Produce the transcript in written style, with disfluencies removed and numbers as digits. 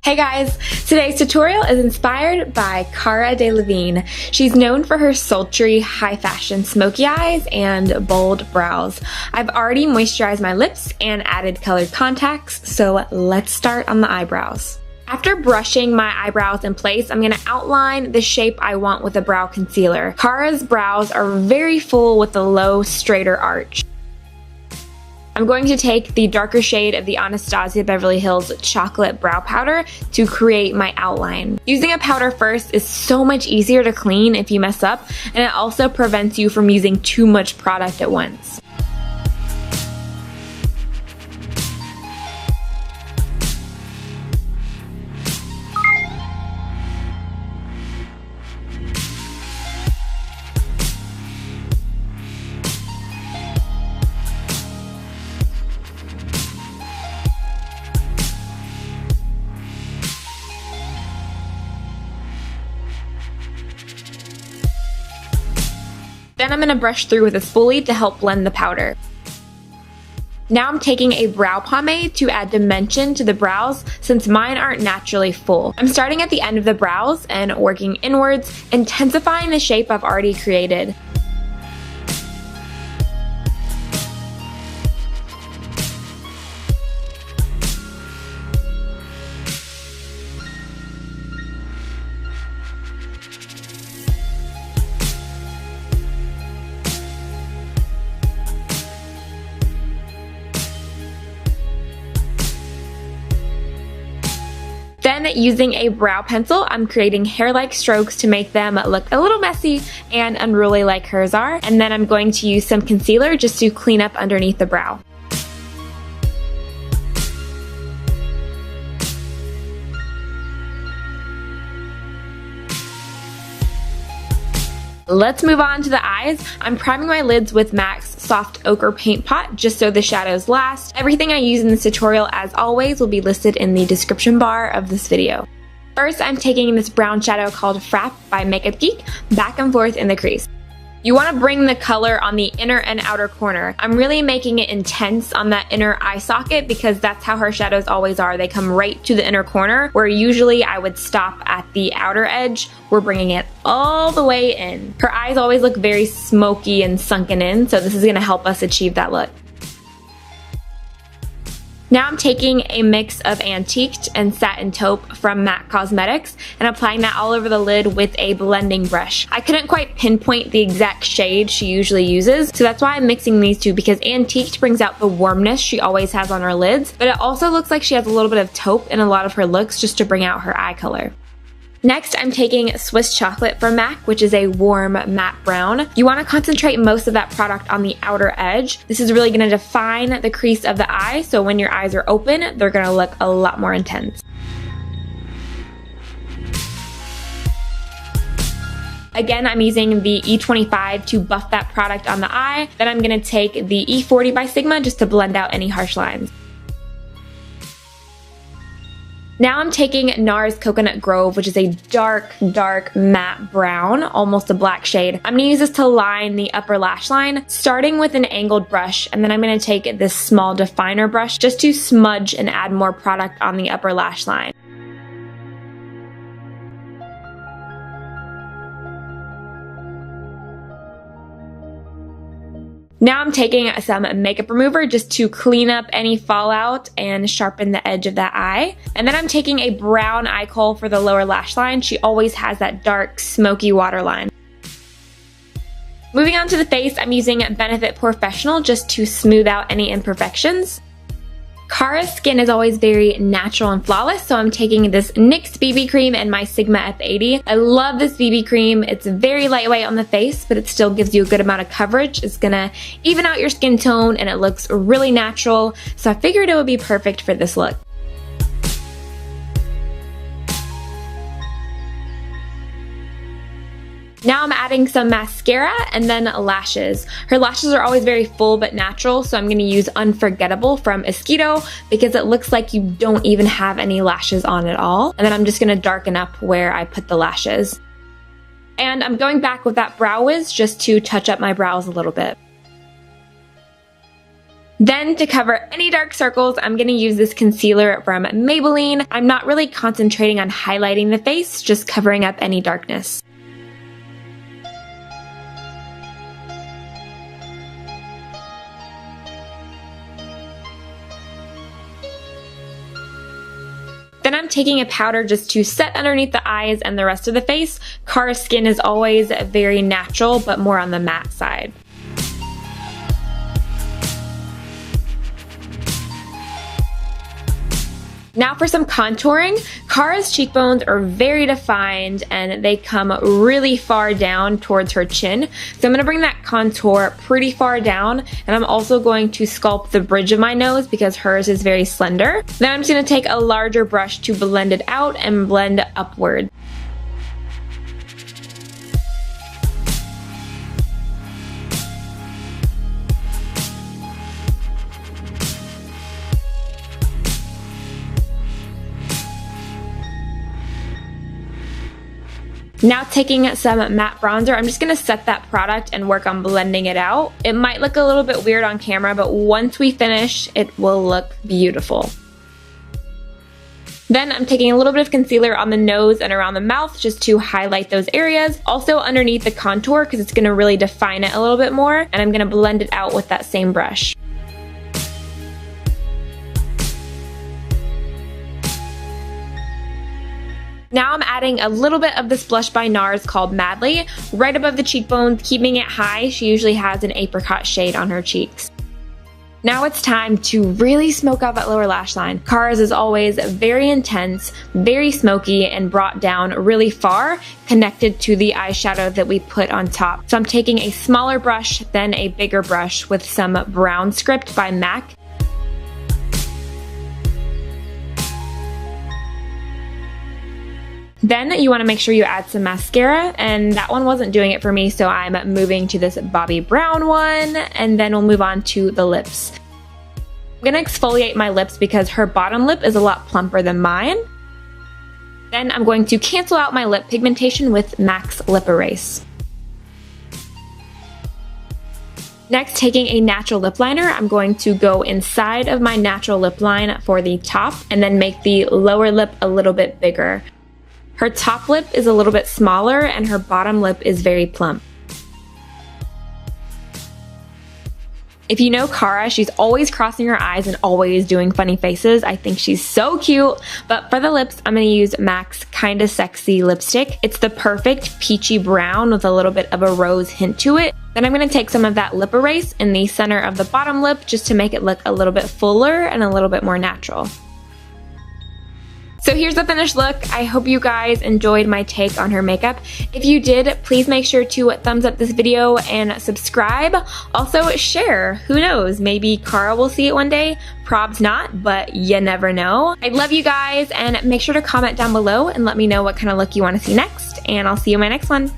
Hey guys! Today's tutorial is inspired by Cara Delevingne. She's known for her sultry, high-fashion smoky eyes and bold brows. I've already moisturized my lips and added colored contacts, so let's start on the eyebrows. After brushing my eyebrows in place, I'm going to outline the shape I want with a brow concealer. Cara's brows are very full with a low, straighter arch. I'm going to take the darker shade of the Anastasia Beverly Hills Chocolate Brow Powder to create my outline. Using a powder first is so much easier to clean if you mess up, and it also prevents you from using too much product at once. Then I'm going to brush through with a spoolie to help blend the powder. Now I'm taking a brow pomade to add dimension to the brows since mine aren't naturally full. I'm starting at the end of the brows and working inwards, intensifying the shape I've already created. Then, using a brow pencil, I'm creating hair-like strokes to make them look a little messy and unruly like hers are. And then I'm going to use some concealer just to clean up underneath the brow. Let's move on to the eyes. I'm priming my lids with MAC's Soft Ochre Paint Pot just so the shadows last. Everything I use in this tutorial, as always, will be listed in the description bar of this video. First, I'm taking this brown shadow called Frap by Makeup Geek back and forth in the crease. You want to bring the color on the inner and outer corner. I'm really making it intense on that inner eye socket because that's how her shadows always are. They come right to the inner corner, where usually I would stop at the outer edge. We're bringing it all the way in. Her eyes always look very smoky and sunken in, so this is going to help us achieve that look. Now I'm taking a mix of Antiqued and Satin Taupe from MAC Cosmetics and applying that all over the lid with a blending brush. I couldn't quite pinpoint the exact shade she usually uses, so that's why I'm mixing these two, because Antiqued brings out the warmness she always has on her lids, but it also looks like she has a little bit of taupe in a lot of her looks just to bring out her eye color. Next, I'm taking Swiss Chocolate from MAC, which is a warm matte brown. You want to concentrate most of that product on the outer edge. This is really going to define the crease of the eye, so when your eyes are open, they're going to look a lot more intense. Again, I'm using the E25 to buff that product on the eye. Then I'm going to take the E40 by Sigma just to blend out any harsh lines. Now I'm taking NARS Coconut Grove, which is a dark matte brown, almost a black shade. I'm going to use this to line the upper lash line, starting with an angled brush, and then I'm going to take this small definer brush just to smudge and add more product on the upper lash line. Now I'm taking some makeup remover just to clean up any fallout and sharpen the edge of that eye. And then I'm taking a brown eye kohl for the lower lash line. She always has that dark, smoky waterline. Moving on to the face, I'm using Benefit Professional just to smooth out any imperfections. Cara's skin is always very natural and flawless, so I'm taking this NYX BB cream and my Sigma F80. I love this BB cream. It's very lightweight on the face, but it still gives you a good amount of coverage. It's gonna even out your skin tone and it looks really natural, so I figured it would be perfect for this look. Now I'm adding some mascara and then lashes. Her lashes are always very full but natural, so I'm going to use Unforgettable from Esquito because it looks like you don't even have any lashes on at all. And then I'm just going to darken up where I put the lashes. And I'm going back with that Brow Wiz just to touch up my brows a little bit. Then to cover any dark circles, I'm going to use this concealer from Maybelline. I'm not really concentrating on highlighting the face, just covering up any darkness. Then I'm taking a powder just to set underneath the eyes and the rest of the face. Cara's skin is always very natural, but more on the matte side. Now for some contouring. Cara's cheekbones are very defined and they come really far down towards her chin. So I'm going to bring that contour pretty far down, and I'm also going to sculpt the bridge of my nose because hers is very slender. Then I'm just going to take a larger brush to blend it out and blend upward. Now taking some matte bronzer, I'm just going to set that product and work on blending it out. It might look a little bit weird on camera, but once we finish, it will look beautiful. Then I'm taking a little bit of concealer on the nose and around the mouth just to highlight those areas. Also underneath the contour because it's going to really define it a little bit more, and I'm going to blend it out with that same brush. Now I'm adding a little bit of this blush by NARS called Madly, right above the cheekbones, keeping it high. She usually has an apricot shade on her cheeks. Now it's time to really smoke out that lower lash line. Cara's is always very intense, very smoky, and brought down really far, connected to the eyeshadow that we put on top. So I'm taking a smaller brush, then a bigger brush with some Brown Script by MAC. Then you want to make sure you add some mascara, and that one wasn't doing it for me, so I'm moving to this Bobbi Brown one, and then we'll move on to the lips. I'm going to exfoliate my lips because her bottom lip is a lot plumper than mine. Then I'm going to cancel out my lip pigmentation with MAC's Lip Erase. Next, taking a natural lip liner, I'm going to go inside of my natural lip line for the top, and then make the lower lip a little bit bigger. Her top lip is a little bit smaller and her bottom lip is very plump. If you know Cara, she's always crossing her eyes and always doing funny faces. I think she's so cute. But for the lips, I'm going to use MAC's Kinda Sexy lipstick. It's the perfect peachy brown with a little bit of a rose hint to it. Then I'm going to take some of that lip erase in the center of the bottom lip just to make it look a little bit fuller and a little bit more natural. So here's the finished look. I hope you guys enjoyed my take on her makeup. If you did, please make sure to thumbs up this video and subscribe. Also share. Who knows? Maybe Cara will see it one day. Probs not, but you never know. I love you guys, and make sure to comment down below and let me know what kind of look you want to see next, and I'll see you in my next one.